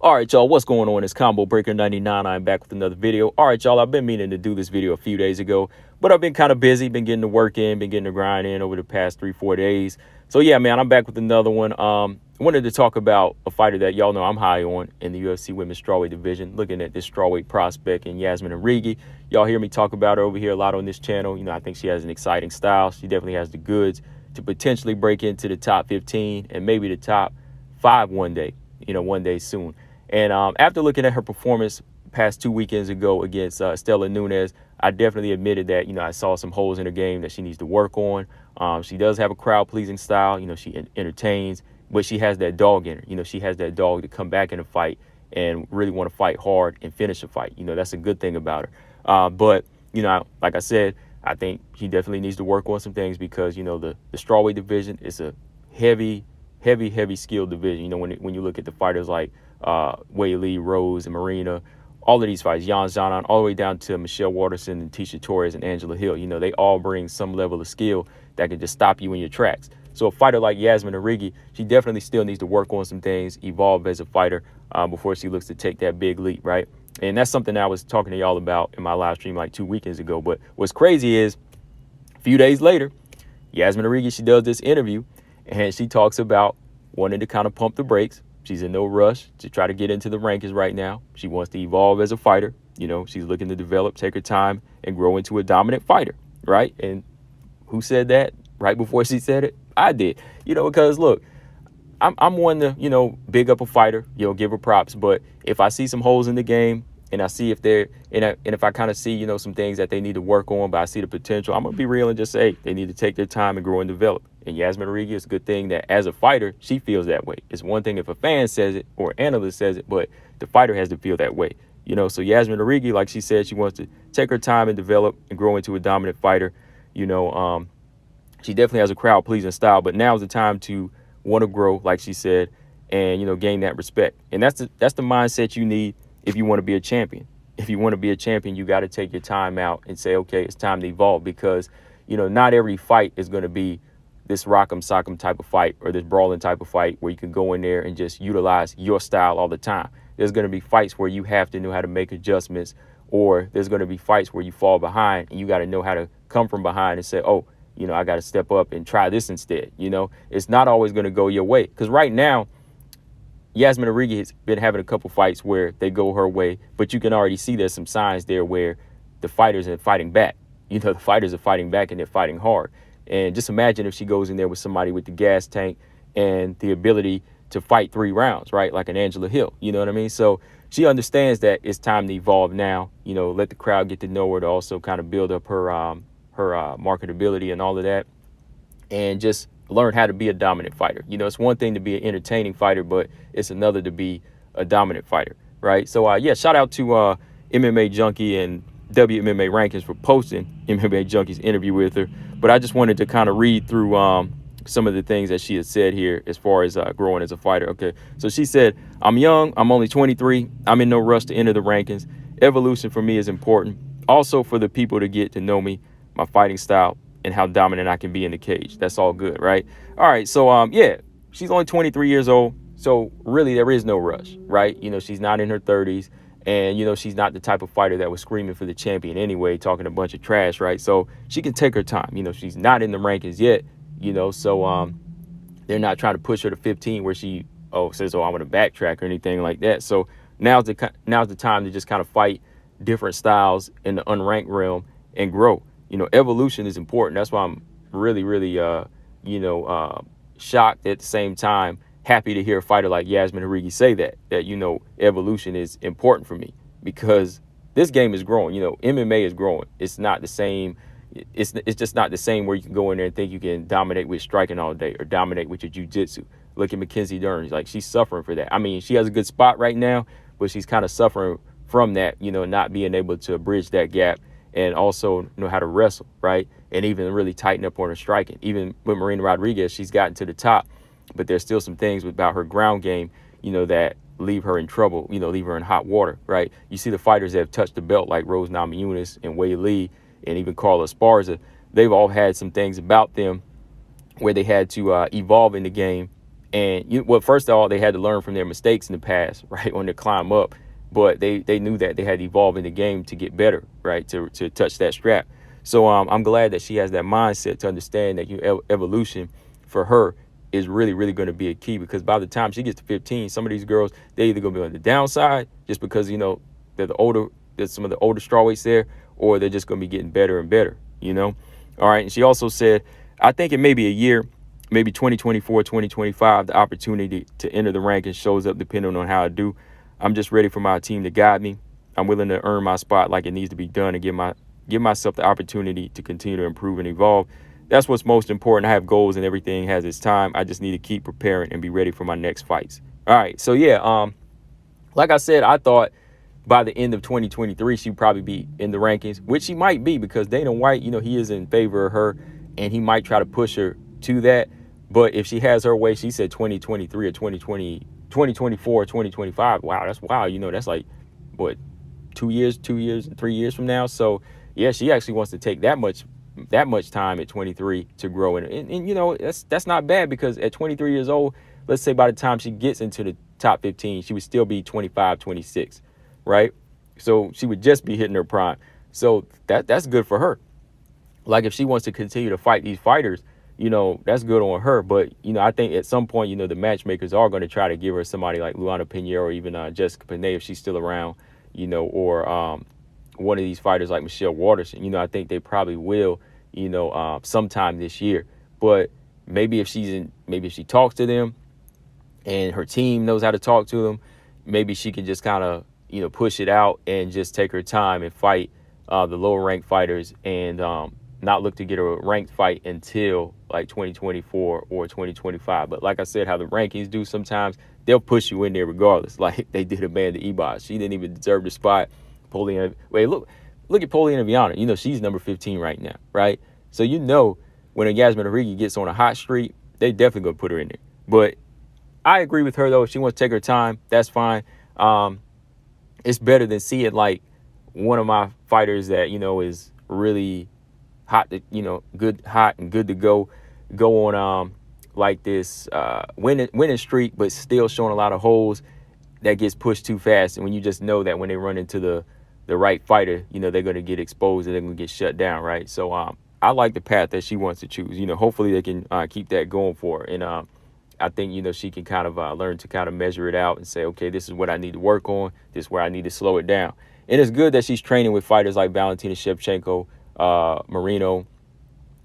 All right, y'all, what's going on? It's Combo Breaker 99. I'm back with another video. All right, y'all, I've been meaning to do this video a few days ago, but I've been kind of busy, been getting the work in, been getting the grind in over the past 3-4 days. So yeah, man, I'm back with another one. I wanted to talk about a fighter that y'all know I'm high on in the UFC women's strawweight division, looking at this strawweight prospect in Yazmine Jauregui. Y'all hear me talk about her over here a lot on this channel. You know, I think she has an exciting style. She definitely has the goods to potentially break into the top 15 and maybe the top 5 one day, one day soon. And after looking at her performance past 2 weekends ago against Stella Nunes, I definitely admitted that, I saw some holes in her game that she needs to work on. She does have a crowd-pleasing style. She entertains, but she has that dog in her. She has that dog to come back in a fight and really want to fight hard and finish a fight. That's a good thing about her. But, like I said, I think she definitely needs to work on some things because, the strawweight division is a heavy skilled division. When you look at the fighters like Wei Li, Rose, and Marina, all of these fights, Yan Xiaonan, all the way down to Michelle Waterson and Tisha Torres and Angela Hill, they all bring some level of skill that can just stop you in your tracks. So a fighter like Yazmine Jauregui, she definitely still needs to work on some things, evolve as a fighter before she looks to take that big leap, right? And that's something I was talking to y'all about in my live stream like 2 weekends ago. But what's crazy is a few days later, Yazmine Jauregui, she does this interview and she talks about wanting to kind of pump the brakes. She's in no rush to try to get into the rankings right now. She wants to evolve as a fighter. She's looking to develop, take her time, and grow into a dominant fighter, right? And who said that right before she said it? I did, because look, I'm one to, big up a fighter, give her props. But if I see some holes in the game and I see if they're, and if I kind of see, some things that they need to work on, but I see the potential, I'm going to be real and just say, hey, they need to take their time and grow and develop. And Yazmine Jauregui, it's a good thing that as a fighter, she feels that way. It's one thing if a fan says it or an analyst says it, but the fighter has to feel that way. So Yazmine Jauregui, like she said, she wants to take her time and develop and grow into a dominant fighter. She definitely has a crowd-pleasing style, but now's the time to want to grow, like she said, and, gain that respect. And that's the mindset you need if you want to be a champion. If you want to be a champion, you got to take your time out and say, okay, it's time to evolve because, not every fight is going to be this rock'em sock'em type of fight or this brawling type of fight where you can go in there and just utilize your style all the time. There's going to be fights where you have to know how to make adjustments, or there's going to be fights where you fall behind and you got to know how to come from behind and say, oh, I got to step up and try this instead. It's not always going to go your way because right now, Yazmine Jauregui has been having a couple fights where they go her way, but you can already see there's some signs there where the fighters are fighting back. The fighters are fighting back and they're fighting hard. And just imagine if she goes in there with somebody with the gas tank and the ability to fight 3 rounds, right? Like an Angela Hill, you know what I mean? So she understands that it's time to evolve now, let the crowd get to know her to also kind of build up her marketability and all of that. And just learn how to be a dominant fighter. It's one thing to be an entertaining fighter, but it's another to be a dominant fighter, right? So, yeah, shout out to MMA Junkie and WMMA Rankings for posting MMA Junkie's interview with her. But I just wanted to kind of read through some of the things that she had said here as far as growing as a fighter. Okay, so she said, I'm young, I'm only 23, I'm in no rush to enter the rankings. Evolution for me is important. Also for the people to get to know me, my fighting style, and how dominant I can be in the cage. That's all good, right? All right, so yeah, she's only 23 years old. So really there is no rush, right? She's not in her 30s. And, she's not the type of fighter that was screaming for the champion anyway, talking a bunch of trash, right? So she can take her time. She's not in the rankings yet, so they're not trying to push her to 15 where she says, I want to backtrack or anything like that. So now's the time to just kind of fight different styles in the unranked realm and grow. Evolution is important. That's why I'm really, shocked at the same time. Happy to hear a fighter like Yazmine Jauregui say that evolution is important for me because this game is growing. MMA is growing. It's not the same. It's just not the same where you can go in there and think you can dominate with striking all day or dominate with your jiu-jitsu. Look at Mackenzie Dern. Like, she's suffering for that. I mean, she has a good spot right now, but she's kind of suffering from that, not being able to bridge that gap and also know how to wrestle, right? And even really tighten up on her striking. Even with Marina Rodriguez, she's gotten to the top. But there's still some things about her ground game, that leave her in trouble, leave her in hot water, right? You see the fighters that have touched the belt like Rose Namajunas and Wei Li and even Carla Esparza. They've all had some things about them where they had to evolve in the game And well, first of all, they had to learn from their mistakes in the past, right, on the climb up. But they knew that they had to evolve in the game to get better, right, to touch that strap. So I'm glad that she has that mindset to understand that evolution for her is really, really going to be a key, because by the time she gets to 15, some of these girls, they're either going to be on the downside just because, they're there's some of the older strawweights there, or they're just going to be getting better and better, All right. And she also said, I think it may be a year, maybe 2024, 2025, the opportunity to enter the rankings shows up depending on how I do. I'm just ready for my team to guide me. I'm willing to earn my spot like it needs to be done and give myself the opportunity to continue to improve and evolve. That's what's most important. I have goals and everything has its time. I just need to keep preparing and be ready for my next fights. All right. So, yeah, like I said, I thought by the end of 2023, she'd probably be in the rankings, which she might be, because Dana White, he is in favor of her and he might try to push her to that. But if she has her way, she said 2023 or 2024 or 2025. Wow, that's wild. That's like, what, 2 years, 3 years from now. So, yeah, she actually wants to take that much time at 23 to grow. And that's not bad, because at 23 years old, let's say by the time she gets into the top 15, she would still be 25, 26, right? So she would just be hitting her prime. So that's good for her. Like, if she wants to continue to fight these fighters, that's good on her. But, I think at some point, the matchmakers are going to try to give her somebody like Luana Pinheiro or even Jessica Penne, if she's still around, or one of these fighters like Michelle Waterson. I think they probably will, sometime this year. But maybe if she talks to them and her team knows how to talk to them, maybe she can just kind of, push it out and just take her time and fight the lower ranked fighters, and not look to get a ranked fight until like 2024 or 2025. But like I said, how the rankings do sometimes, they'll push you in there regardless. Like they did Amanda Ebas. She didn't even deserve the spot. Look at Poliana Viana. She's number 15 right now, right? So when a Yazmine Jauregui gets on a hot streak, they definitely going to put her in there. But I agree with her, though. If she wants to take her time, that's fine. It's better than seeing like one of my fighters that, is really hot, hot and good to go on like this winning streak, but still showing a lot of holes that gets pushed too fast. And when you just know that when they run into the right fighter, they're going to get exposed and they're going to get shut down, right? So I like the path that she wants to choose. Hopefully they can keep that going for her. And I think, she can kind of learn to kind of measure it out and say, okay, this is what I need to work on. This is where I need to slow it down. And it's good that she's training with fighters like Valentina Shevchenko, Marino,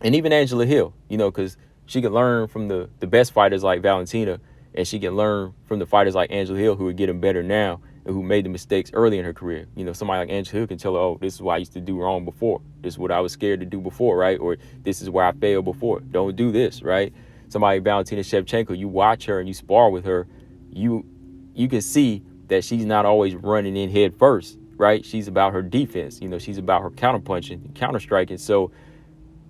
and even Angela Hill, because she can learn from the best fighters like Valentina, and she can learn from the fighters like Angela Hill who are getting better now and who made the mistakes early in her career. Somebody like Angela Hill can tell her, oh, this is what I used to do wrong before. This is what I was scared to do before, right? Or this is where I failed before. Don't do this, right? Somebody like Valentina Shevchenko, you watch her and you spar with her, you can see that she's not always running in head first, right? She's about her defense. She's about her counterpunching and counterstriking. So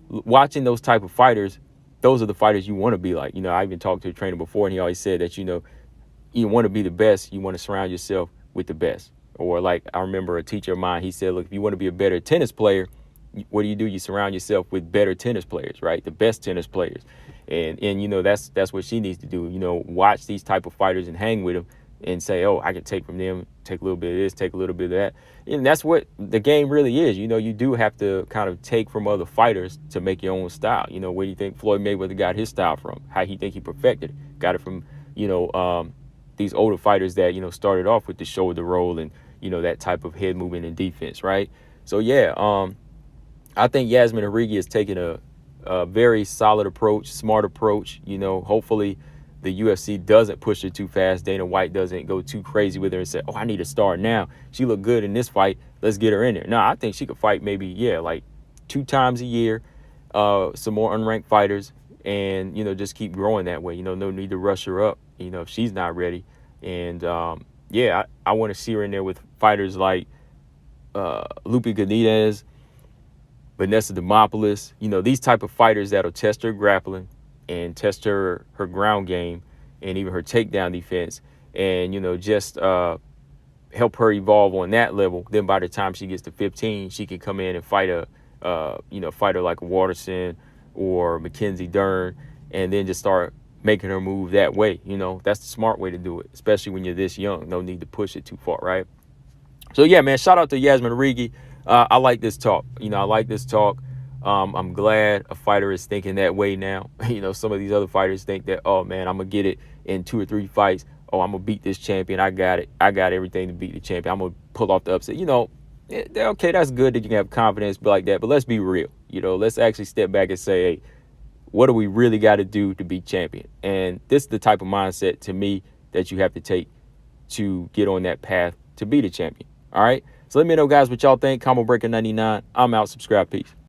watching those type of fighters, those are the fighters you want to be like. I even talked to a trainer before, and he always said that, you want to be the best, you want to surround yourself with the best. Or like I remember a teacher of mine, he said, look, if you want to be a better tennis player, what do? You surround yourself with better tennis players, right? The best tennis players. And that's what she needs to do. Watch these type of fighters and hang with them and say, oh, I can take from them, take a little bit of this, take a little bit of that. And that's what the game really is. You do have to kind of take from other fighters to make your own style. Where do you think Floyd Mayweather got his style from? How he think he perfected it? Got it from, these older fighters that, started off with the shoulder roll and, that type of head movement and defense, right? So, yeah, I think Yazmine Jauregui is taking a very solid approach, smart approach. Hopefully the UFC doesn't push her too fast. Dana White doesn't go too crazy with her and say, oh, I need to start now. She looked good in this fight. Let's get her in there. No, I think she could fight maybe, like 2 times a year, some more unranked fighters, and, just keep growing that way. No need to rush her up, if she's not ready. And, I want to see her in there with fighters like Lupe Benitez, Vanessa Demopoulos, these type of fighters that'll test her grappling and test her ground game and even her takedown defense, and, just help her evolve on that level. Then by the time she gets to 15, she can come in and fight a fighter like Waterson or Mackenzie Dern, and then just start making her move that way. You know, that's the smart way to do it, especially when you're this young. No need to push it too far, right? So yeah, man, shout out to Yazmine Jauregui. I like this talk. You know, I like this talk. I'm glad a fighter is thinking that way now. You know, some of these other fighters think that, oh man, I'm gonna get it in 2 or 3 fights. Oh, I'm gonna beat this champion. I got it. I got everything to beat the champion. I'm gonna pull off the upset. You know, okay, that's good that you can have confidence like that, but let's be real. You know, let's actually step back and say, hey, what do we really got to do to be champion? And this is the type of mindset, to me, that you have to take to get on that path to be the champion. All right. So let me know, guys, what y'all think. Combo Breaker 99. I'm out. Subscribe. Peace.